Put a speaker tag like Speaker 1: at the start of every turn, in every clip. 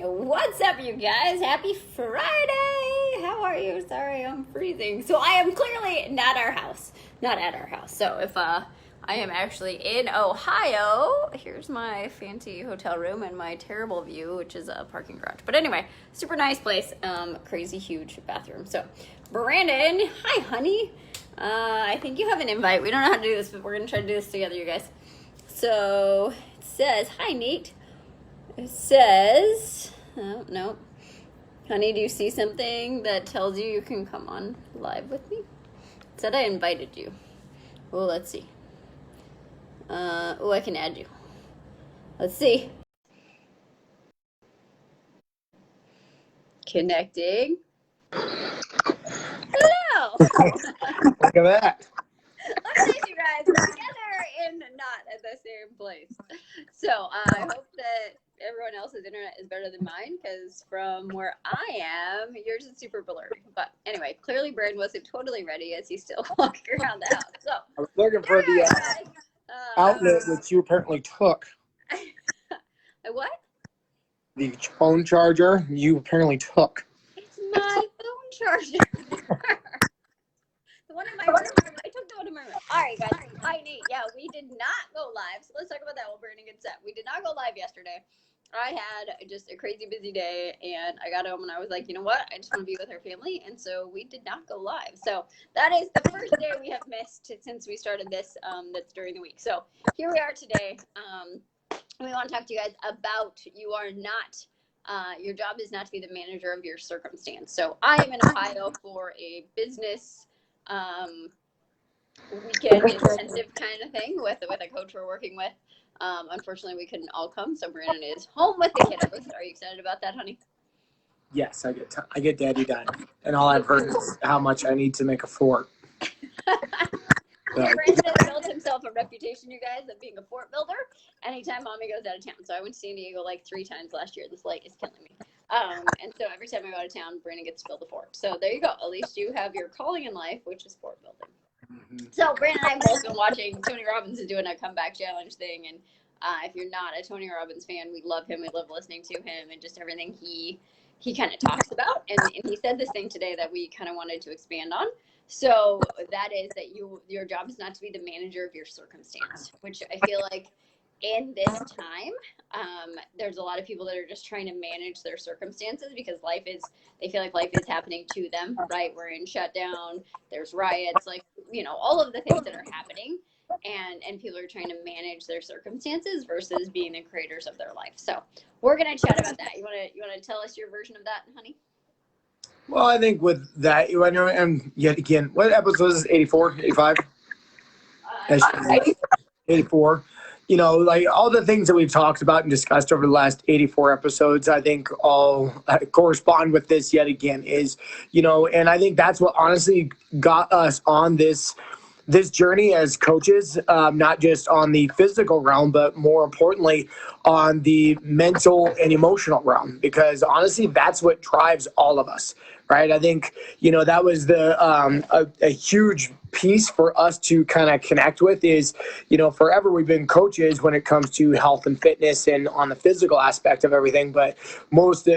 Speaker 1: What's up, you guys? Happy Friday! How are you? Sorry, I'm freezing. So I am clearly not at our house. So if I am actually in Ohio, here's my fancy hotel room and my terrible view, which is a parking garage. But anyway, super nice place. Crazy huge bathroom. So Brandon, hi, honey. I think you have an invite. We don't know how to do this, but we're gonna try to do this together, you guys. So it says, hi, Nate. It says, oh, no. Honey, do you see something that tells you can come on live with me? It said I invited you. Well, let's see. I can add you. Let's see. Connecting. Hello!
Speaker 2: Look at that.
Speaker 1: Look at you guys together and not at the same place. So I hope that everyone else's internet is better than mine, because from where I am, yours is super blurry. But anyway, clearly Brandon wasn't totally ready as he's still walking around the house. So
Speaker 2: I was looking for the outlet which you apparently took.
Speaker 1: What?
Speaker 2: The phone charger you apparently took.
Speaker 1: It's my phone charger. The one in my room. I took the one in my room. All right, guys. Hi, Nate. Yeah, we did not go live. So let's talk about that while Brandon gets set. We did not go live yesterday. I had just a crazy busy day, and I got home and I was like, you know what? I just want to be with our family. And so we did not go live. So that is the first day we have missed since we started this. That's during the week. So here we are today. We want to talk to you guys about your job is not to be the manager of your circumstance. So I am in Ohio for a business weekend intensive kind of thing with a coach we're working with. Unfortunately, we couldn't all come, so Brandon is home with the kiddos. Are you excited about that, honey?
Speaker 2: Yes, I get daddy done, and all I've heard is how much I need to make a fort.
Speaker 1: Brandon has built himself a reputation, you guys, of being a fort builder anytime mommy goes out of town. So I went to San Diego like 3 times last year. This light is killing me. And so every time I go out of town, Brandon gets to build a fort. So there you go. At least you have your calling in life, which is fort building. So Brandon and I have both been watching Tony Robbins is doing a comeback challenge thing, and if you're not a Tony Robbins fan, we love him. We love listening to him and just everything he kind of talks about. And he said this thing today that we kind of wanted to expand on. So that is that your job is not to be the manager of your circumstance, which I feel like in this time, there's a lot of people that are just trying to manage their circumstances because they feel like life is happening to them, right? We're in shutdown, there's riots, like, all of the things that are happening, and people are trying to manage their circumstances versus being the creators of their life. So we're going to chat about that. You want to tell us your version of that, honey?
Speaker 2: Well, I think with that, and yet again, what episode is this? 84, 85? 84. Like all the things that we've talked about and discussed over the last 84 episodes, I think all correspond with this yet again is, and I think that's what honestly got us on this journey as coaches, not just on the physical realm, but more importantly on the mental and emotional realm, because honestly, that's what drives all of us, right? I think, that was a huge piece for us to kind of connect with is, forever we've been coaches when it comes to health and fitness and on the physical aspect of everything. But most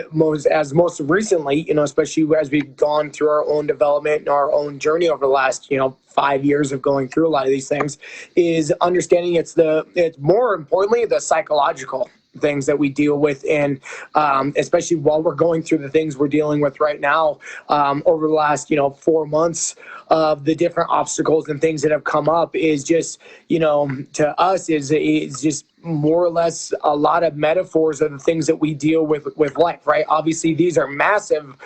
Speaker 2: recently, especially as we've gone through our own development and our own journey over the last, 5 years of going through a lot of these things, is understanding it's more importantly the psychological things that we deal with, and especially while we're going through the things we're dealing with right now, over the last 4 months of the different obstacles and things that have come up, is just to us is just more or less a lot of metaphors of the things that we deal with life, right? Obviously these are massive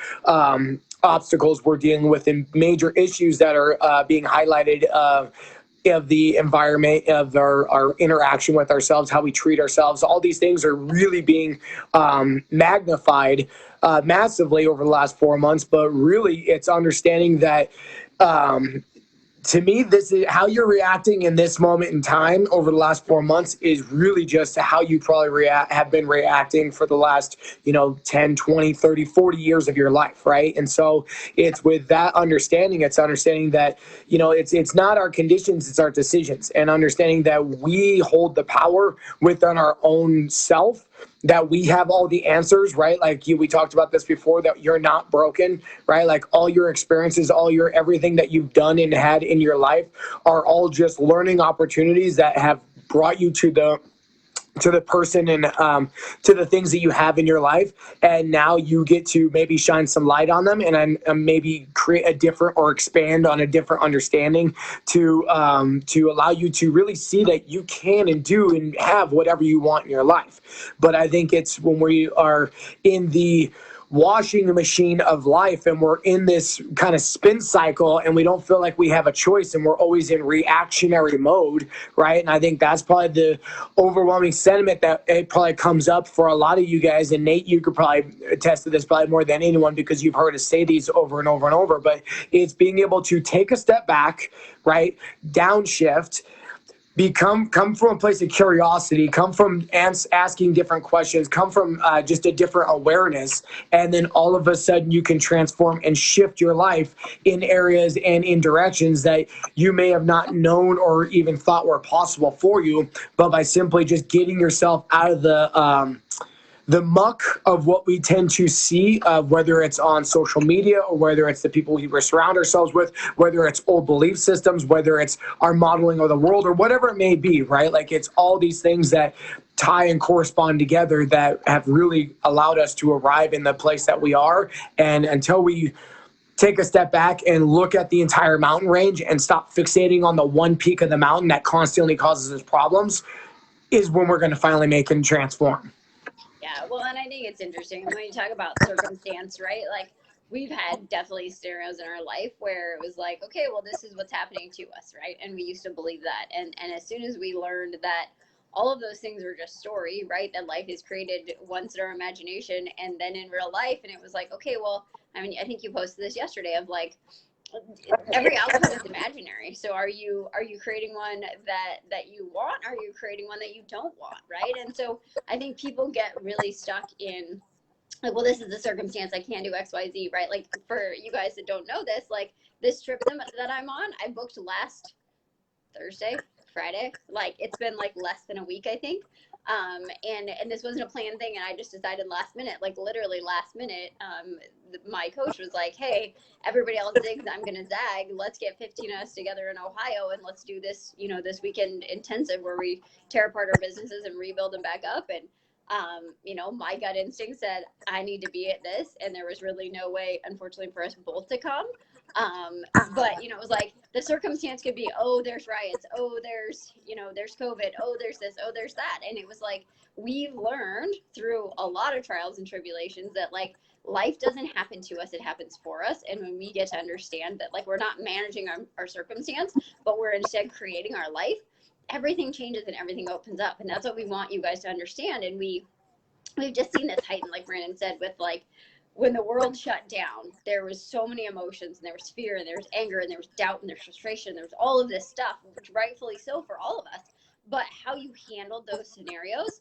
Speaker 2: obstacles we're dealing with and major issues that are being highlighted of the environment, of our interaction with ourselves, how we treat ourselves. All these things are really being magnified massively over the last 4 months. But really, it's understanding that to me, this is how you're reacting in this moment in time over the last 4 months is really just how you probably have been reacting for the last, 10, 20, 30, 40 years of your life. Right. And so it's with that understanding, it's understanding that, it's not our conditions, it's our decisions, and understanding that we hold the power within our own self that we have all the answers, right? Like we talked about this before, that you're not broken, right? Like all your experiences, everything that you've done and had in your life are all just learning opportunities that have brought you to the person and to the things that you have in your life, and now you get to maybe shine some light on them and maybe create a different or expand on a different understanding to allow you to really see that you can and do and have whatever you want in your life. But I think it's when we are in the washing machine of life and we're in this kind of spin cycle and we don't feel like we have a choice and we're always in reactionary mode, right? And I think that's probably the overwhelming sentiment that it probably comes up for a lot of you guys. And Nate, you could probably attest to this probably more than anyone because you've heard us say these over and over and over, but it's being able to take a step back, right? Downshift, come from a place of curiosity, come from asking different questions, come from just a different awareness, and then all of a sudden you can transform and shift your life in areas and in directions that you may have not known or even thought were possible for you, but by simply just getting yourself out of the muck of what we tend to see, whether it's on social media or whether it's the people we surround ourselves with, whether it's old belief systems, whether it's our modeling of the world or whatever it may be, right? Like it's all these things that tie and correspond together that have really allowed us to arrive in the place that we are. And until we take a step back and look at the entire mountain range and stop fixating on the one peak of the mountain that constantly causes us problems, is when we're going to finally make and transform.
Speaker 1: Yeah, well, and I think it's interesting when you talk about circumstance, right? Like we've had definitely scenarios in our life where it was like, okay, well, this is what's happening to us, right? And we used to believe that. And as soon as we learned that all of those things were just story, right? That life is created once in our imagination and then in real life. And it was like, okay, well, I mean, I think you posted this yesterday of like, every outcome is imaginary. So are you creating one that you want? Are you creating one that you don't want, right? And so I think people get really stuck in like, well, this is the circumstance, I can't do XYZ, right? Like for you guys that don't know this, like this trip that I'm on, I booked last Thursday, Friday. Like it's been like less than a week, I think. And this wasn't a planned thing, and I just decided last minute, like literally last minute. My coach was like, "Hey, everybody else zigs, I'm gonna zag. Let's get 15 of us together in Ohio, and let's do this, this weekend intensive where we tear apart our businesses and rebuild them back up." And my gut instinct said I need to be at this, and there was really no way, unfortunately, for us both to come. But it was like the circumstance could be, oh, there's riots, oh, there's COVID, oh, there's this, oh, there's that. And it was like, we've learned through a lot of trials and tribulations that like life doesn't happen to us, it happens for us. And when we get to understand that, like, we're not managing our circumstance, but we're instead creating our life, everything changes and everything opens up. And that's what we want you guys to understand. And we've just seen this heighten, like Brandon said, with like, when the world shut down, there was so many emotions, and there was fear, and there was anger, and there was doubt, and there was frustration. There was all of this stuff, which rightfully so for all of us. But how you handled those scenarios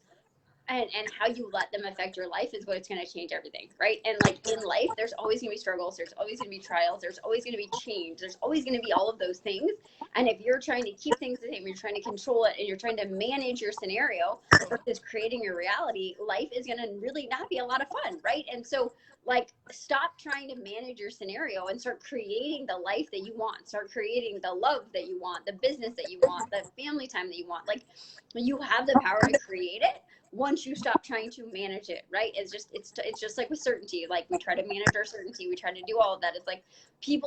Speaker 1: and how you let them affect your life is what's going to change everything, right? And like in life, there's always going to be struggles. There's always going to be trials. There's always going to be change. There's always going to be all of those things. And if you're trying to keep things the same, you're trying to control it, and you're trying to manage your scenario versus creating your reality, life is going to really not be a lot of fun, right? And so like, stop trying to manage your scenario and start creating the life that you want. Start creating the love that you want, the business that you want, the family time that you want. Like, you have the power to create it once you stop trying to manage it, right? It's just like with certainty. Like, we try to manage our certainty. We try to do all of that. It's like, you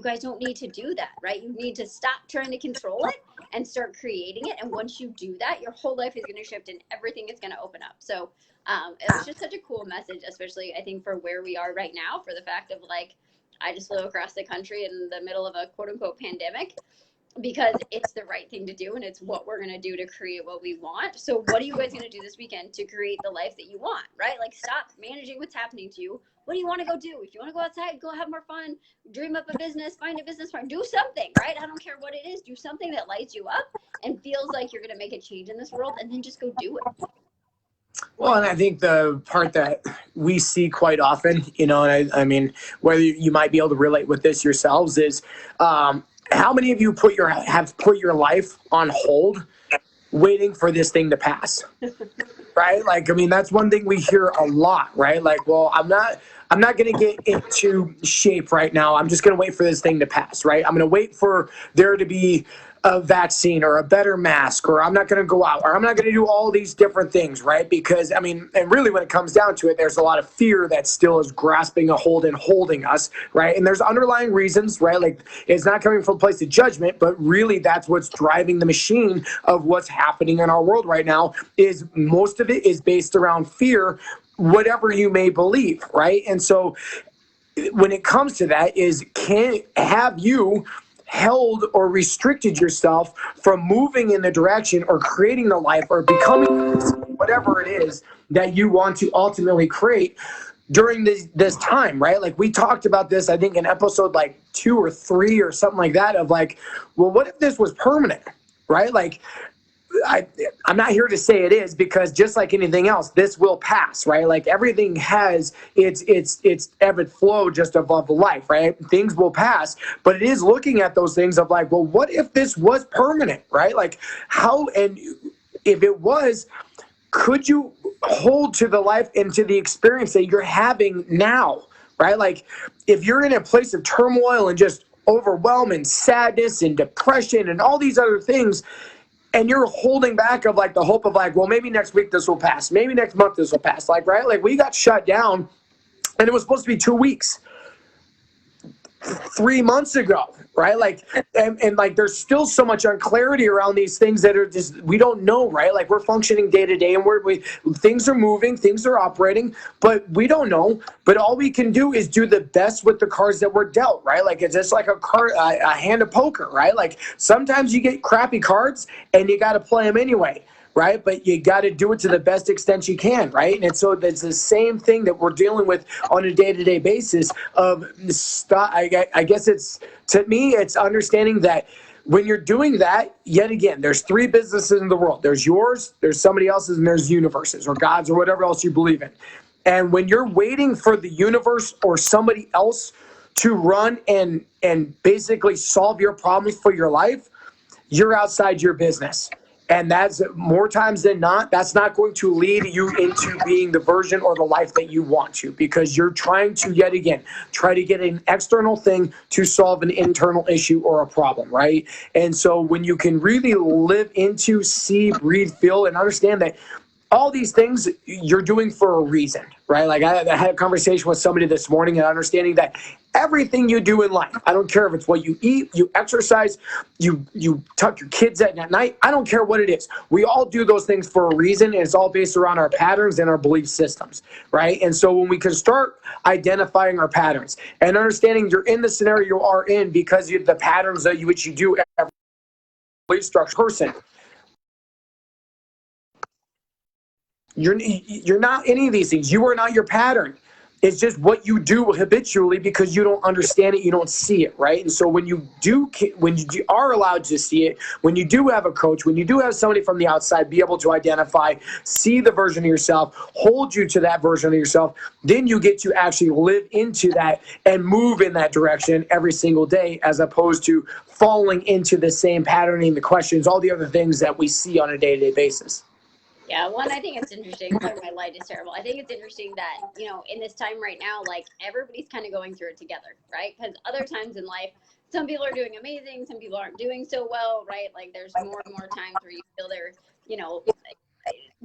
Speaker 1: guys don't need to do that, right? You need to stop trying to control it and start creating it. And once you do that, your whole life is going to shift and everything is going to open up. So it was just such a cool message, especially I think for where we are right now, for the fact of like, I just flew across the country in the middle of a quote unquote pandemic because it's the right thing to do, and it's what we're going to do to create what we want. So what are you guys going to do this weekend to create the life that you want, right? Like, stop managing what's happening to you. What do you want to go do? If you want to go outside, go have more fun, dream up a business, find a business partner, do something, right? I don't care what it is. Do something that lights you up and feels like you're going to make a change in this world, and then just go do it.
Speaker 2: Well, and I think the part that we see quite often, and I mean, whether you might be able to relate with this yourselves is, how many of you have put your life on hold waiting for this thing to pass? right? Like, I mean, that's one thing we hear a lot, right? Like, well, I'm not going to get into shape right now. I'm just going to wait for this thing to pass, right? I'm going to wait for there to be a vaccine or a better mask, or I'm not going to go out, or I'm not going to do all these different things, right? Because, I mean, and really when it comes down to it, there's a lot of fear that still is grasping a hold and holding us, right? And there's underlying reasons, right? Like, it's not coming from a place of judgment, but really that's what's driving the machine of what's happening in our world right now. Is most of it is based around fear, whatever you may believe, right? And so when it comes to that, is can have you held or restricted yourself from moving in the direction or creating the life or becoming whatever it is that you want to ultimately create during this time, right? Like, we talked about this, I think, in episode like 2 or 3 or something like that, of like, well, what if this was permanent, right? Like, I'm not here to say it is, because just like anything else, this will pass, right? Like, everything has its ebb and flow just above life, right? Things will pass, but it is looking at those things of like, well, what if this was permanent, right? Like, how, and if it was, could you hold to the life and to the experience that you're having now, right? Like, if you're in a place of turmoil and just overwhelm and sadness and depression and all these other things, and you're holding back of like the hope of like, well, maybe next week this will pass, maybe next month this will pass, like, right? Like, we got shut down and it was supposed to be 2 weeks 3 months ago, right? Like, and like, there's still so much unclarity around these things that are just, we don't know, right? Like, we're functioning day to day, and things are moving, things are operating, but we don't know. But all we can do is do the best with the cards that we're dealt, right? Like, it's just like a hand of poker, right? Like, sometimes you get crappy cards and you got to play them anyway, right? But you got to do it to the best extent you can, right? And so it's the same thing that we're dealing with on a day-to-day basis of I guess it's, to me, it's understanding that when you're doing that, yet again, there's 3 businesses in the world. There's yours, there's somebody else's, and there's universes or gods or whatever else you believe in. And when you're waiting for the universe or somebody else to run and basically solve your problems for your life, you're outside your business. And that's, more times than not, that's not going to lead you into being the version or the life that you want to, because you're trying to, yet again, try to get an external thing to solve an internal issue or a problem, right? And so when you can really live into, see, breathe, feel, and understand that all these things you're doing for a reason, right? Like, I had a conversation with somebody this morning, and understanding that everything you do in life, I don't care if it's what you eat, you exercise, you tuck your kids at night, I don't care what it is. We all do those things for a reason, and it's all based around our patterns and our belief systems, right? And so when we can start identifying our patterns and understanding you're in the scenario you are in because of the patterns that which you do every belief structure person, you're not any of these things. You are not your pattern. It's just what you do habitually because you don't understand it, you don't see it, right? And so when you are allowed to see it, when you do have a coach, when you do have somebody from the outside be able to identify, see the version of yourself, hold you to that version of yourself, then you get to actually live into that and move in that direction every single day, as opposed to falling into the same patterning, the questions, all the other things that we see on a day-to-day basis.
Speaker 1: Yeah, one, I think it's interesting. Sorry, my light is terrible. I think it's interesting that, in this time right now, like, everybody's kind of going through it together, right? Because other times in life, some people are doing amazing, some people aren't doing so well, right? Like, there's more and more times where you feel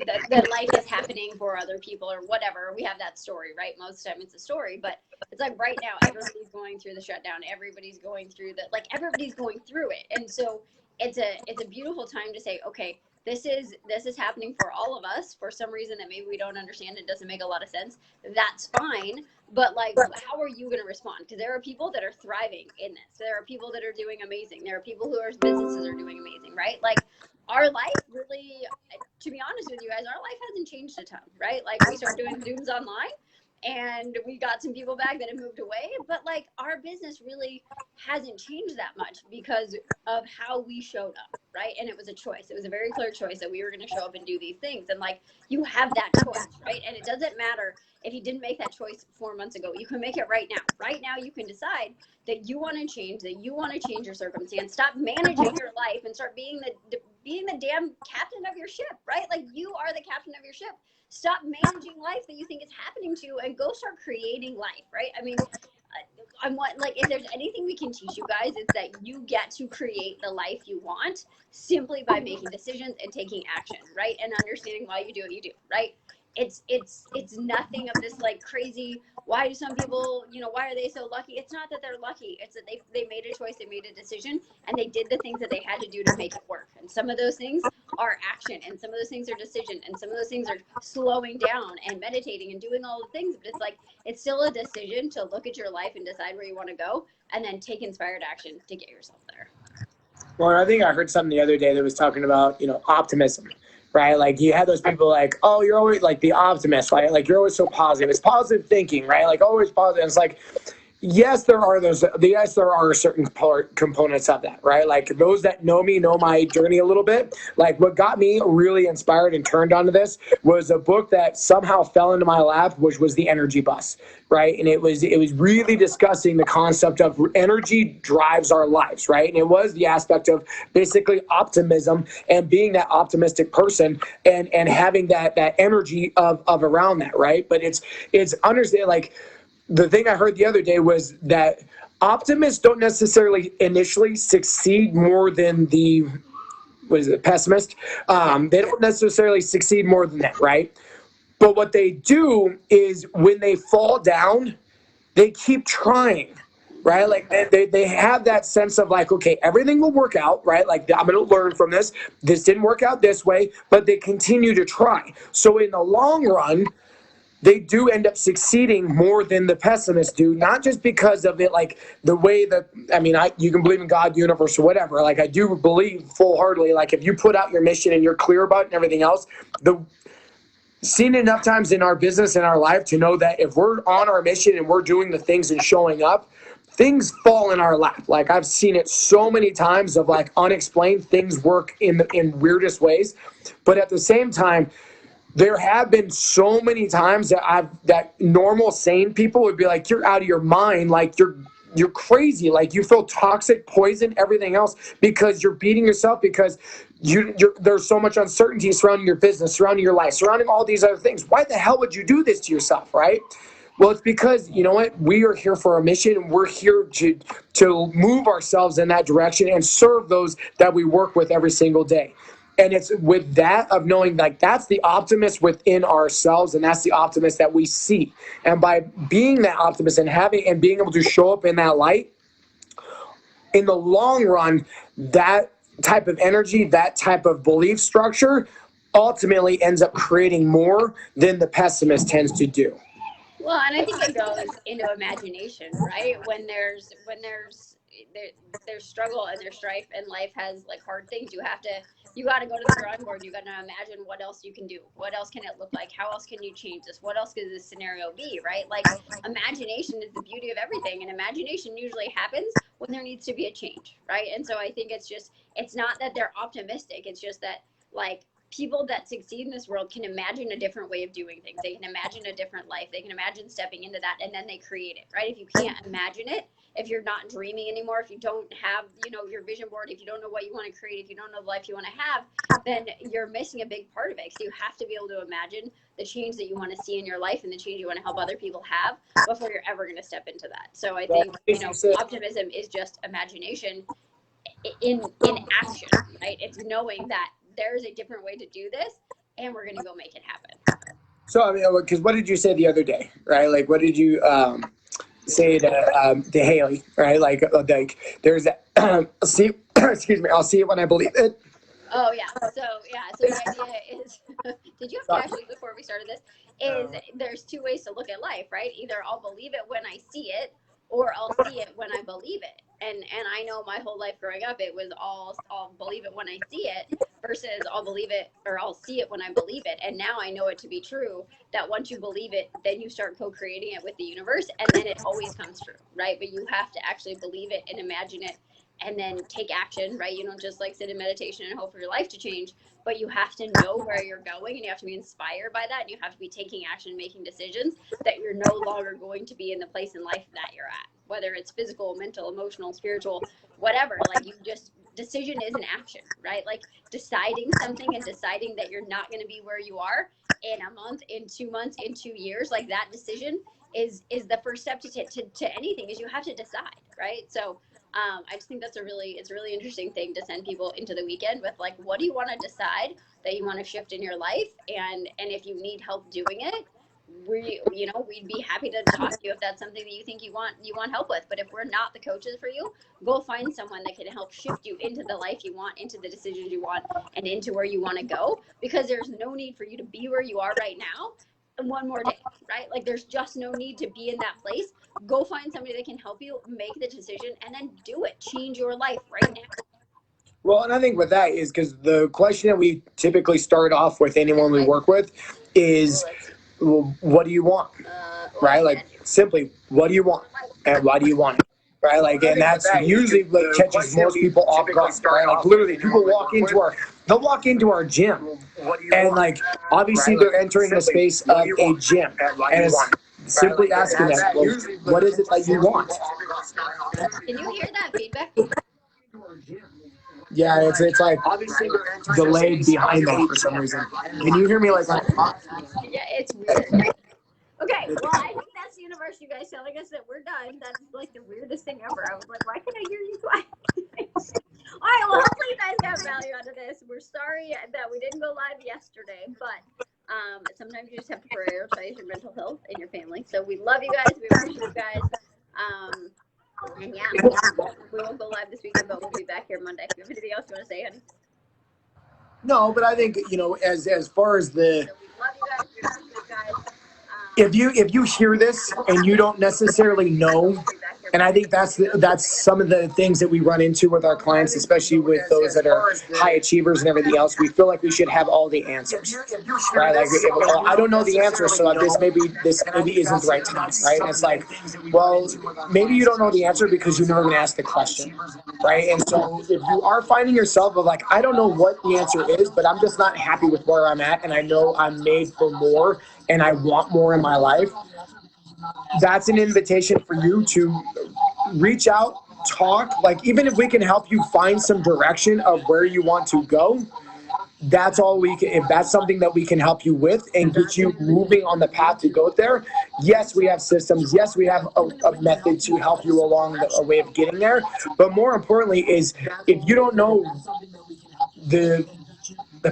Speaker 1: that life is happening for other people or whatever. We have that story, right? Most of the time it's a story, but it's like right now, everybody's going through the shutdown. Everybody's going through everybody's going through it. And so it's a beautiful time to say, okay, this is happening for all of us for some reason that maybe we don't understand. It doesn't make a lot of sense. That's fine. But like, how are you going to respond? Because there are people that are thriving in this. There are people that are doing amazing. There are people whose businesses are doing amazing, right? Like, our life really, to be honest with you guys, our life hasn't changed a ton, right? Like, we started doing Zooms online and we got some people back that have moved away, but like, our business really hasn't changed that much because of how we showed up, right? And it was a choice. It was a very clear choice that we were going to show up and do these things. And like, you have that choice, right? And it doesn't matter if you didn't make that choice 4 months ago. You can make it right now. Right now, you can decide that you want to change, that you want to change your circumstance. Stop managing your life and start being being the damn captain of your ship, right? Like, you are the captain of your ship. Stop managing life that you think is happening to you and go start creating life, right? I mean, if there's anything we can teach you guys, it's that you get to create the life you want simply by making decisions and taking action, right? And understanding why you do what you do, right? It's nothing of this like crazy, why do some people, why are they so lucky? It's not that they're lucky. It's that they made a choice, they made a decision, and they did the things that they had to do to make it work. And some of those things are action, and some of those things are decision, and some of those things are slowing down and meditating and doing all the things. But it's like, it's still a decision to look at your life and decide where you want to go, and then take inspired action to get yourself there.
Speaker 2: Well, I think I heard something the other day that was talking about, optimism, right? Like, you had those people like, oh, you're always like the optimist, right? Like, you're always so positive. It's positive thinking, right? Like, always positive. And it's like, yes, there are certain components of that, right? Like, those that know me know my journey a little bit. Like, what got me really inspired and turned onto this was a book that somehow fell into my lap, which was The Energy Bus, right? And it was really discussing the concept of energy drives our lives, right? And it was the aspect of basically optimism and being that optimistic person and having that energy of around that, right? But it's understand, like, the thing I heard the other day was that optimists don't necessarily initially succeed more than the pessimist. They don't necessarily succeed more than that, right? But what they do is when they fall down, they keep trying, right? Like, they have that sense of like, okay, everything will work out, right? Like, I'm going to learn from this. This didn't work out this way, but they continue to try. So in the long run, they do end up succeeding more than the pessimists do, not just because of it, like the way that, you can believe in God, universe, or whatever. Like, I do believe full-heartedly, like, if you put out your mission and you're clear about it and everything else, seen enough times in our business and our life to know that if we're on our mission and we're doing the things and showing up, things fall in our lap. Like, I've seen it so many times of like unexplained things work in weirdest ways. But at the same time, there have been so many times that normal sane people would be like, you're out of your mind, like you're crazy, like you feel toxic, poison, everything else because you're beating yourself because there's so much uncertainty surrounding your business, surrounding your life, surrounding all these other things. Why the hell would you do this to yourself, right? Well, it's because, you know what, we are here for a mission, and we're here to move ourselves in that direction and serve those that we work with every single day. And it's with that of knowing, like, that's the optimist within ourselves, and that's the optimist that we see. And by being that optimist and being able to show up in that light, in the long run, that type of energy, that type of belief structure ultimately ends up creating more than the pessimist tends to do.
Speaker 1: Well, and I think it goes into imagination, right? When there's struggle and there's strife and life has like hard things, you got to go to the drawing board. You got to imagine what else you can do. What else can it look like? How else can you change this? What else could this scenario be, right? Like, imagination is the beauty of everything, and imagination usually happens when there needs to be a change, right? And so I think it's not that they're optimistic. It's just that, like, people that succeed in this world can imagine a different way of doing things. They can imagine a different life. They can imagine stepping into that, and then they create it, right? If you can't imagine it, if you're not dreaming anymore, if you don't have, your vision board, if you don't know what you want to create, if you don't know the life you want to have, then you're missing a big part of it. So you have to be able to imagine the change that you want to see in your life and the change you want to help other people have before you're ever going to step into that. So I think, optimism is just imagination in action, right? It's knowing that there's a different way to do this, and we're going to go make it happen.
Speaker 2: So, because what did you say the other day, right? Like, what did you say to Haley, right? Like there's that, see, excuse me, I'll see it when I believe it.
Speaker 1: Oh, yeah. So the idea is, did you have to actually, before we started this, there's two ways to look at life, right? Either I'll believe it when I see it, or I'll see it when I believe it. And I know my whole life growing up, it was I'll believe it when I see it versus I'll believe it or I'll see it when I believe it. And now I know it to be true that once you believe it, then you start co-creating it with the universe, and then it always comes true, right? But you have to actually believe it and imagine it and then take action, right? You don't just like sit in meditation and hope for your life to change, but you have to know where you're going, and you have to be inspired by that, and you have to be taking action, making decisions that you're no longer going to be in the place in life that you're at, whether it's physical, mental, emotional, spiritual, whatever. Like you just, decision is an action, right? Like deciding something and deciding that you're not going to be where you are in a month, in 2 months, in 2 years, like that decision is the first step to anything, is you have to decide, right? So I just think it's a really interesting thing to send people into the weekend with, like, what do you want to decide that you want to shift in your life, and if you need help doing it, we'd be happy to talk to you if that's something that you think you want help with. But if we're not the coaches for you, go find someone that can help shift you into the life you want, into the decisions you want, and into where you want to go, because there's no need for you to be where you are right now one more day, right? Like there's just no need to be in that place. Go find somebody that can help you make the decision, and then do it. Change your life right now.
Speaker 2: Well, and I think with that is because the question that we typically start off with anyone we work with is, well, what do you want? Right? Like simply, what do you want? And why do you want it? Right? Like, and that's usually what catches most people off guard. Right? Like literally people they'll walk into our gym, and like obviously they're entering the space of a gym, and it's simply asking them, well, what is it that you want?
Speaker 1: Can you hear that feedback?
Speaker 2: Yeah, it's like delayed behind them for some reason. Can you hear me like that?
Speaker 1: Yeah, it's weird. Okay, well, I think that's the universe, you guys telling us that we're done. That's like the weirdest thing ever. I was like, why can't I hear you twice? All right, well, hopefully you guys got value out of this. We're sorry that we didn't go live yesterday, but sometimes you just have to prioritize your mental health and your family. So we love you guys. We appreciate you guys. And yeah, we won't go live this weekend, but we'll be back here Monday. Do you have anything else you want to say, honey?
Speaker 2: No, but I think, as far as the,
Speaker 1: So we love you guys. We appreciate you guys.
Speaker 2: if you hear this and you don't necessarily know, and I think that's some of the things that we run into with our clients, especially with those that are high achievers and everything else. We feel like we should have all the answers, right? Like, I don't know the answer, so this maybe isn't the right time, right? And it's like, well, maybe you don't know the answer because you've never been asked the question, right? And so if you are finding yourself of like, I don't know what the answer is, but I'm just not happy with where I'm at, and I know I'm made for more, and I want more in my life, that's an invitation for you to reach out, talk. Like, even if we can help you find some direction of where you want to go, that's all we can. If that's something that we can help you with and get you moving on the path to go there, yes, we have systems. Yes, we have a method to help you along a way of getting there. But more importantly is, if you don't know the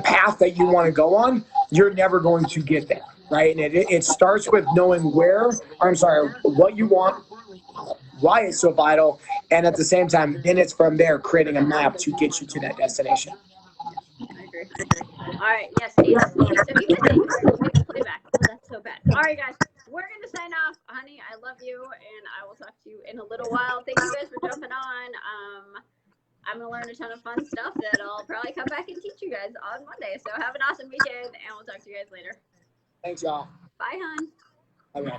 Speaker 2: path that you want to go on, you're never going to get there. Right. And it starts with knowing what you want, why it's so vital. And at the same time, then it's from there creating a map to get you to that destination.
Speaker 1: I agree. All right. Yes, Ace. So you missed playback. Oh, that's so bad. All right, guys. We're going to sign off. Honey, I love you, and I will talk to you in a little while. Thank you guys for jumping on. I'm going to learn a ton of fun stuff that I'll probably come back and teach you guys on Monday. So have an awesome weekend, and we'll talk to you guys later.
Speaker 2: Thanks, y'all.
Speaker 1: Bye, hon.
Speaker 2: Bye.